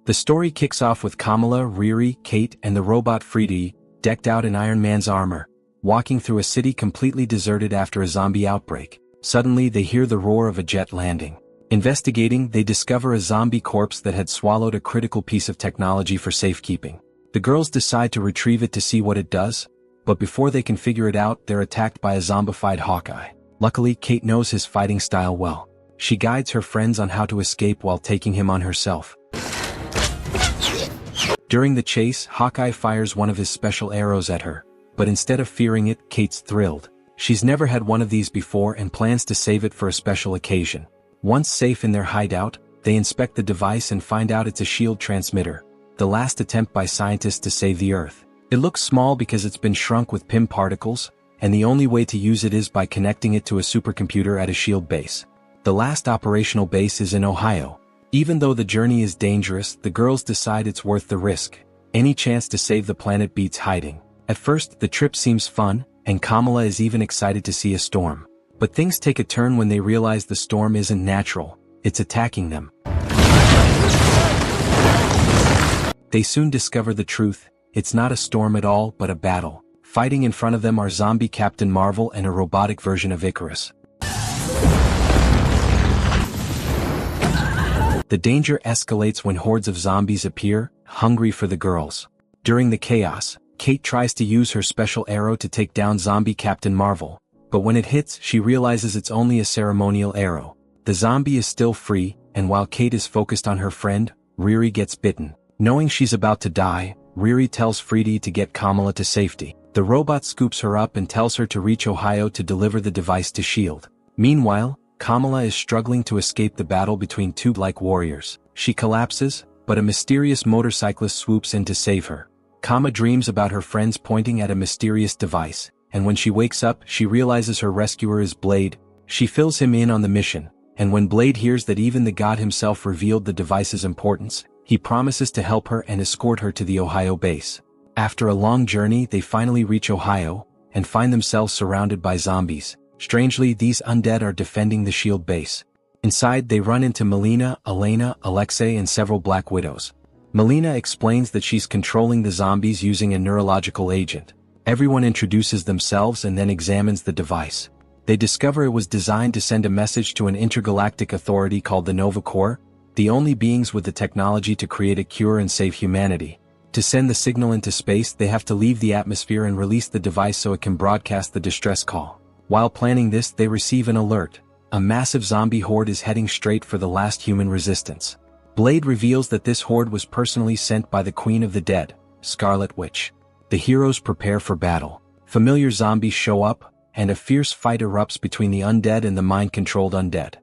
The story kicks off with Kamala, Riri, Kate, and the robot Fridi, decked out in Iron Man's armor, walking through a city completely deserted after a zombie outbreak. Suddenly they hear the roar of a jet landing. Investigating, they discover a zombie corpse that had swallowed a critical piece of technology for safekeeping. The girls decide to retrieve it to see what it does, but before they can figure it out, they're attacked by a zombified Hawkeye. Luckily, Kate knows his fighting style well. She guides her friends on how to escape while taking him on herself. During the chase, Hawkeye fires one of his special arrows at her, but instead of fearing it, Kate's thrilled. She's never had one of these before and plans to save it for a special occasion. Once safe in their hideout, they inspect the device and find out it's a shield transmitter, the last attempt by scientists to save the Earth. It looks small because it's been shrunk with PIM particles, and the only way to use it is by connecting it to a supercomputer at a shield base. The last operational base is in Ohio. Even though the journey is dangerous, the girls decide it's worth the risk. Any chance to save the planet beats hiding. At first, the trip seems fun, and Kamala is even excited to see a storm. But things take a turn when they realize the storm isn't natural, it's attacking them. They soon discover the truth, it's not a storm at all but a battle. Fighting in front of them are zombie Captain Marvel and a robotic version of Icarus. The danger escalates when hordes of zombies appear, hungry for the girls. During the chaos, Kate tries to use her special arrow to take down zombie Captain Marvel. But when it hits, she realizes it's only a ceremonial arrow. The zombie is still free, and while Kate is focused on her friend, Riri gets bitten. Knowing she's about to die, Riri tells Fridi to get Kamala to safety. The robot scoops her up and tells her to reach Ohio to deliver the device to S.H.I.E.L.D. Meanwhile, Kamala is struggling to escape the battle between two like warriors. She collapses, but a mysterious motorcyclist swoops in to save her. Kama dreams about her friends pointing at a mysterious device, and when she wakes up, she realizes her rescuer is Blade. She fills him in on the mission, and when Blade hears that even the god himself revealed the device's importance, he promises to help her and escort her to the Ohio base. After a long journey, they finally reach Ohio, and find themselves surrounded by zombies. Strangely, these undead are defending the S.H.I.E.L.D. base. Inside, they run into Melina, Elena, Alexei, and several Black Widows. Melina explains that she's controlling the zombies using a neurological agent. Everyone introduces themselves and then examines the device. They discover it was designed to send a message to an intergalactic authority called the Nova Corps, the only beings with the technology to create a cure and save humanity. To send the signal into space, they have to leave the atmosphere and release the device so it can broadcast the distress call. While planning this, they receive an alert. A massive zombie horde is heading straight for the last human resistance. Blade reveals that this horde was personally sent by the Queen of the Dead, Scarlet Witch. The heroes prepare for battle. Familiar zombies show up, and a fierce fight erupts between the undead and the mind-controlled undead.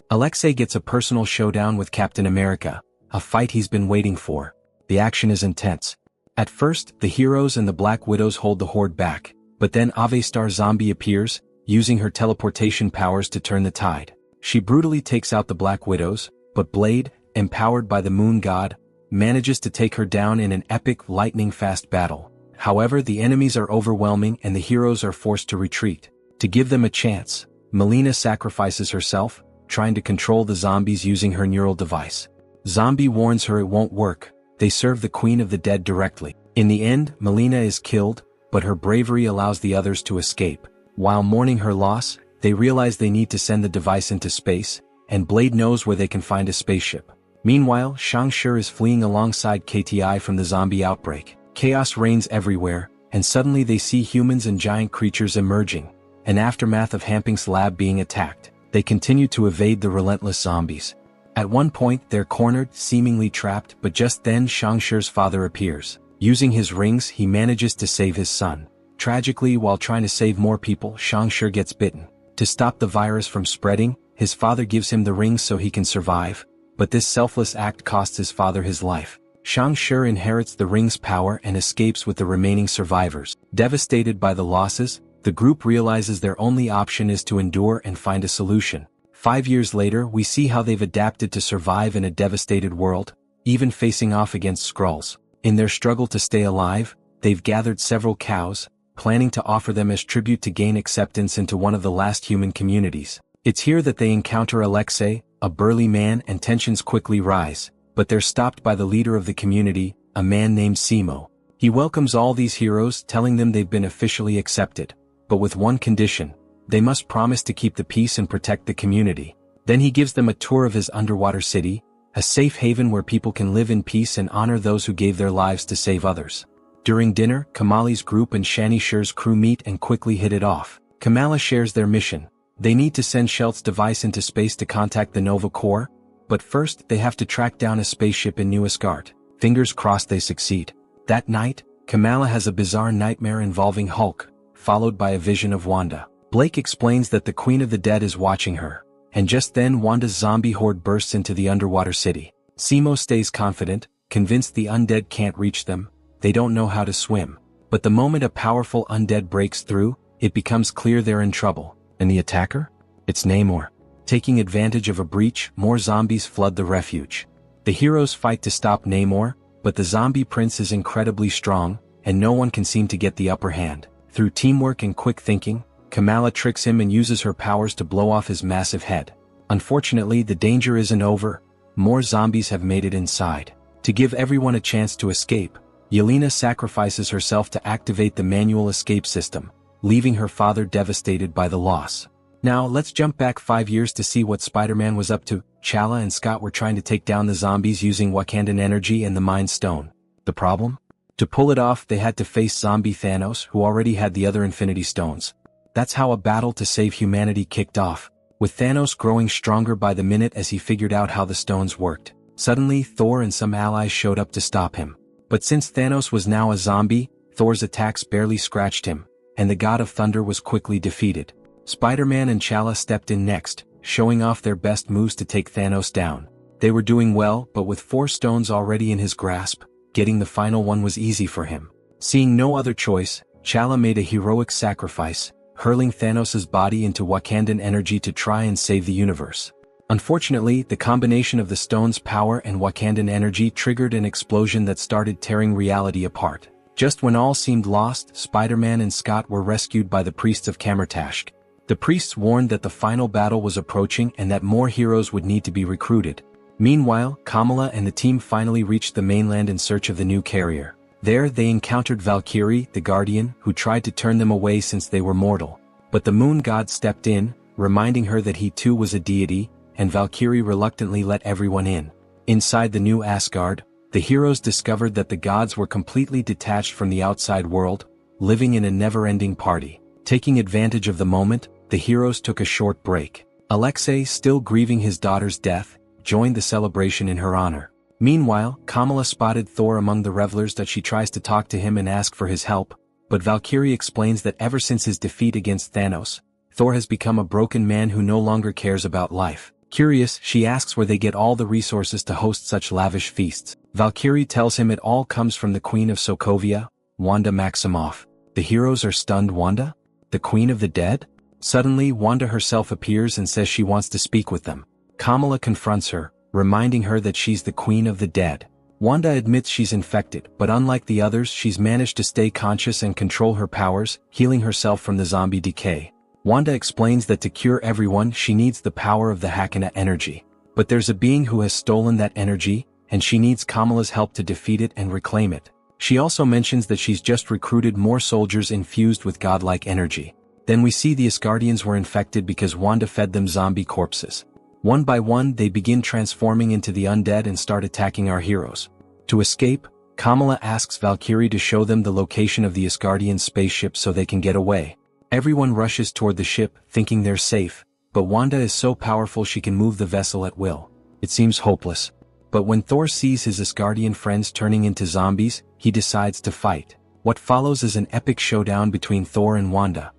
Alexei gets a personal showdown with Captain America, a fight he's been waiting for. The action is intense. At first, the heroes and the Black Widows hold the horde back, but then Avestar Zombie appears, using her teleportation powers to turn the tide. She brutally takes out the Black Widows, but Blade, empowered by the Moon God, manages to take her down in an epic lightning-fast battle. However, the enemies are overwhelming and the heroes are forced to retreat. To give them a chance, Melina sacrifices herself, trying to control the zombies using her neural device. Zombie warns her it won't work. They serve the Queen of the Dead directly. In the end, Melina is killed, but her bravery allows the others to escape. While mourning her loss, they realize they need to send the device into space, and Blade knows where they can find a spaceship. Meanwhile, Shang-Chi is fleeing alongside KTI from the zombie outbreak. Chaos reigns everywhere, and suddenly they see humans and giant creatures emerging. An aftermath of Hamping's lab being attacked. They continue to evade the relentless zombies. At one point, they're cornered, seemingly trapped, but just then Shang-Chi's father appears. Using his rings, he manages to save his son. Tragically, while trying to save more people, Shang-Chi gets bitten. To stop the virus from spreading, his father gives him the rings so he can survive, but this selfless act costs his father his life. Shang-Chi inherits the ring's power and escapes with the remaining survivors. Devastated by the losses, the group realizes their only option is to endure and find a solution. 5 years later, we see how they've adapted to survive in a devastated world, even facing off against Skrulls. In their struggle to stay alive, they've gathered several cows, planning to offer them as tribute to gain acceptance into one of the last human communities. It's here that they encounter Alexei, a burly man, and tensions quickly rise, but they're stopped by the leader of the community, a man named Simo. He welcomes all these heroes, telling them they've been officially accepted, but with one condition: they must promise to keep the peace and protect the community. Then he gives them a tour of his underwater city, a safe haven where people can live in peace and honor those who gave their lives to save others. During dinner, Kamala's group and Shani Sher's crew meet and quickly hit it off. Kamala shares their mission. They need to send Shelt's device into space to contact the Nova Corps, but first they have to track down a spaceship in New Asgard. Fingers crossed they succeed. That night, Kamala has a bizarre nightmare involving Hulk, followed by a vision of Wanda. Blake explains that the Queen of the Dead is watching her, and just then Wanda's zombie horde bursts into the underwater city. Simo stays confident, convinced the undead can't reach them. They don't know how to swim. But the moment a powerful undead breaks through, it becomes clear they're in trouble. And the attacker? It's Namor. Taking advantage of a breach, more zombies flood the refuge. The heroes fight to stop Namor, but the zombie prince is incredibly strong, and no one can seem to get the upper hand. Through teamwork and quick thinking, Kamala tricks him and uses her powers to blow off his massive head. Unfortunately, the danger isn't over. More zombies have made it inside. To give everyone a chance to escape, Yelena sacrifices herself to activate the manual escape system, leaving her father devastated by the loss. Now let's jump back 5 years to see what Spider-Man was up to. T'Challa and Scott were trying to take down the zombies using Wakandan energy and the Mind Stone. The problem? To pull it off, they had to face zombie Thanos, who already had the other Infinity Stones. That's how a battle to save humanity kicked off, with Thanos growing stronger by the minute as he figured out how the stones worked. Suddenly, Thor and some allies showed up to stop him. But since Thanos was now a zombie, Thor's attacks barely scratched him, and the God of Thunder was quickly defeated. Spider-Man and T'Challa stepped in next, showing off their best moves to take Thanos down. They were doing well, but with 4 stones already in his grasp, getting the final one was easy for him. Seeing no other choice, T'Challa made a heroic sacrifice, hurling Thanos' body into Wakandan energy to try and save the universe. Unfortunately, the combination of the stone's power and Wakandan energy triggered an explosion that started tearing reality apart. Just when all seemed lost, Spider-Man and Scott were rescued by the priests of Kamertashk. The priests warned that the final battle was approaching and that more heroes would need to be recruited. Meanwhile, Kamala and the team finally reached the mainland in search of the new carrier. There they encountered Valkyrie, the Guardian, who tried to turn them away since they were mortal. But the moon god stepped in, reminding her that he too was a deity, and Valkyrie reluctantly let everyone in. Inside the new Asgard, the heroes discovered that the gods were completely detached from the outside world, living in a never-ending party. Taking advantage of the moment, the heroes took a short break. Alexei, still grieving his daughter's death, joined the celebration in her honor. Meanwhile, Kamala spotted Thor among the revelers that she tries to talk to him and ask for his help, but Valkyrie explains that ever since his defeat against Thanos, Thor has become a broken man who no longer cares about life. Curious, she asks where they get all the resources to host such lavish feasts. Valkyrie tells him it all comes from the Queen of Sokovia, Wanda Maximoff. The heroes are stunned. Wanda? The Queen of the Dead? Suddenly, Wanda herself appears and says she wants to speak with them. Kamala confronts her, reminding her that she's the Queen of the Dead. Wanda admits she's infected, but unlike the others, she's managed to stay conscious and control her powers, healing herself from the zombie decay. Wanda explains that to cure everyone, she needs the power of the Hakuna energy. But there's a being who has stolen that energy, and she needs Kamala's help to defeat it and reclaim it. She also mentions that she's just recruited more soldiers infused with godlike energy. Then we see the Asgardians were infected because Wanda fed them zombie corpses. One by one, they begin transforming into the undead and start attacking our heroes. To escape, Kamala asks Valkyrie to show them the location of the Asgardian spaceship so they can get away. Everyone rushes toward the ship, thinking they're safe, but Wanda is so powerful she can move the vessel at will. It seems hopeless. But when Thor sees his Asgardian friends turning into zombies, he decides to fight. What follows is an epic showdown between Thor and Wanda.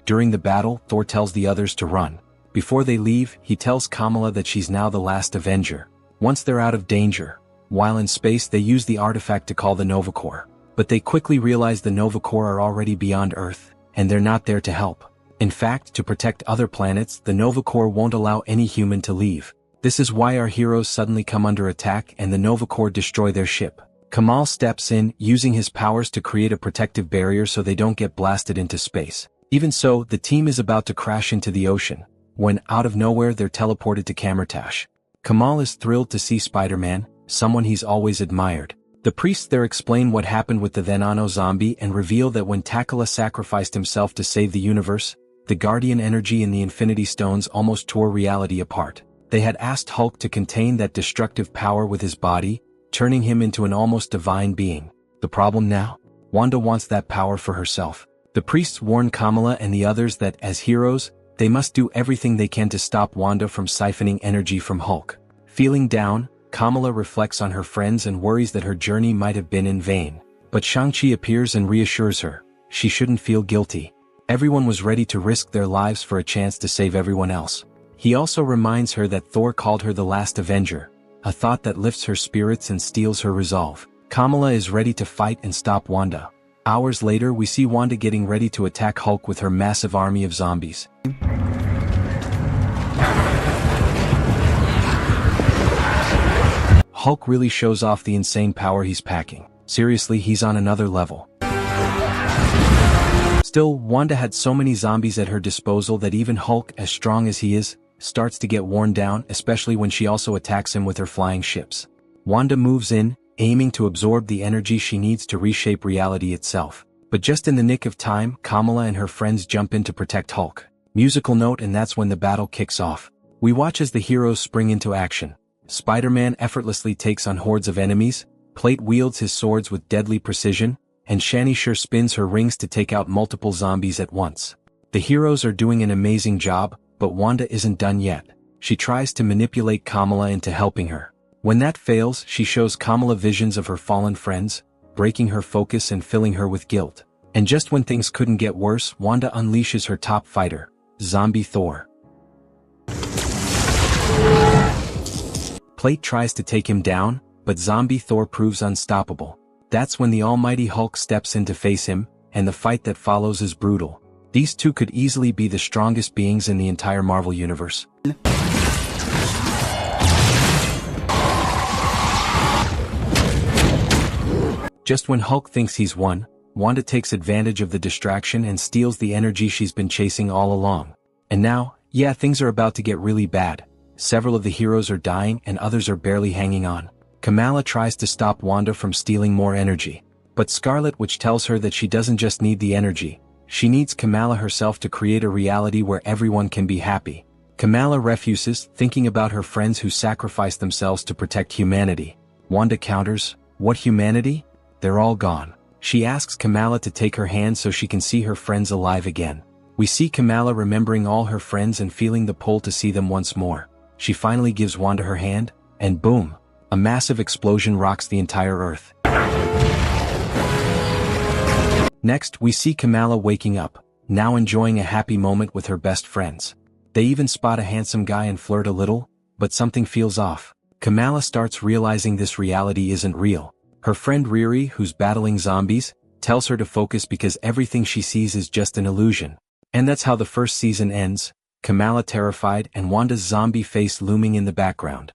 During the battle, Thor tells the others to run. Before they leave, he tells Kamala that she's now the last Avenger. Once they're out of danger, while in space they use the artifact to call the Nova Corps. But they quickly realize the Nova Corps are already beyond Earth, and they're not there to help. In fact, to protect other planets, the Nova Corps won't allow any human to leave. This is why our heroes suddenly come under attack and the Nova Corps destroy their ship. Kamala steps in, using his powers to create a protective barrier so they don't get blasted into space. Even so, the team is about to crash into the ocean, when out of nowhere they're teleported to Kamala. Kamala is thrilled to see Spider-Man, someone he's always admired. The priests there explain what happened with the then-Ano zombie and reveal that when T'Challa sacrificed himself to save the universe, the Guardian energy in the Infinity Stones almost tore reality apart. They had asked Hulk to contain that destructive power with his body, turning him into an almost divine being. The problem now? Wanda wants that power for herself. The priests warn Kamala and the others that, as heroes, they must do everything they can to stop Wanda from siphoning energy from Hulk. Feeling down, Kamala reflects on her friends and worries that her journey might have been in vain. But Shang-Chi appears and reassures her. She shouldn't feel guilty. Everyone was ready to risk their lives for a chance to save everyone else. He also reminds her that Thor called her the last Avenger, a thought that lifts her spirits and steels her resolve. Kamala is ready to fight and stop Wanda. Hours later, we see Wanda getting ready to attack Hulk with her massive army of zombies. Hulk really shows off the insane power he's packing. Seriously, he's on another level. Still, Wanda had so many zombies at her disposal that even Hulk, as strong as he is, starts to get worn down, especially when she also attacks him with her flying ships. Wanda moves in, aiming to absorb the energy she needs to reshape reality itself. But just in the nick of time, Kamala and her friends jump in to protect Hulk. Musical note, and that's when the battle kicks off. We watch as the heroes spring into action. Spider-Man effortlessly takes on hordes of enemies, Plate wields his swords with deadly precision, and Shani sure spins her rings to take out multiple zombies at once. The heroes are doing an amazing job, but Wanda isn't done yet. She tries to manipulate Kamala into helping her. When that fails, she shows Kamala visions of her fallen friends, breaking her focus and filling her with guilt. And just when things couldn't get worse, Wanda unleashes her top fighter, Zombie Thor. Plate tries to take him down, but Zombie Thor proves unstoppable. That's when the almighty Hulk steps in to face him, and the fight that follows is brutal. These two could easily be the strongest beings in the entire Marvel Universe. Just when Hulk thinks he's won, Wanda takes advantage of the distraction and steals the energy she's been chasing all along. And now, yeah, things are about to get really bad. Several of the heroes are dying and others are barely hanging on. Kamala tries to stop Wanda from stealing more energy. But Scarlet Witch tells her that she doesn't just need the energy. She needs Kamala herself to create a reality where everyone can be happy. Kamala refuses, thinking about her friends who sacrificed themselves to protect humanity. Wanda counters, "What humanity? They're all gone." She asks Kamala to take her hand so she can see her friends alive again. We see Kamala remembering all her friends and feeling the pull to see them once more. She finally gives Wanda her hand, and boom! A massive explosion rocks the entire Earth. Next, we see Kamala waking up, now enjoying a happy moment with her best friends. They even spot a handsome guy and flirt a little, but something feels off. Kamala starts realizing this reality isn't real. Her friend Riri, who's battling zombies, tells her to focus because everything she sees is just an illusion. And that's how the first season ends, Kamala terrified and Wanda's zombie face looming in the background.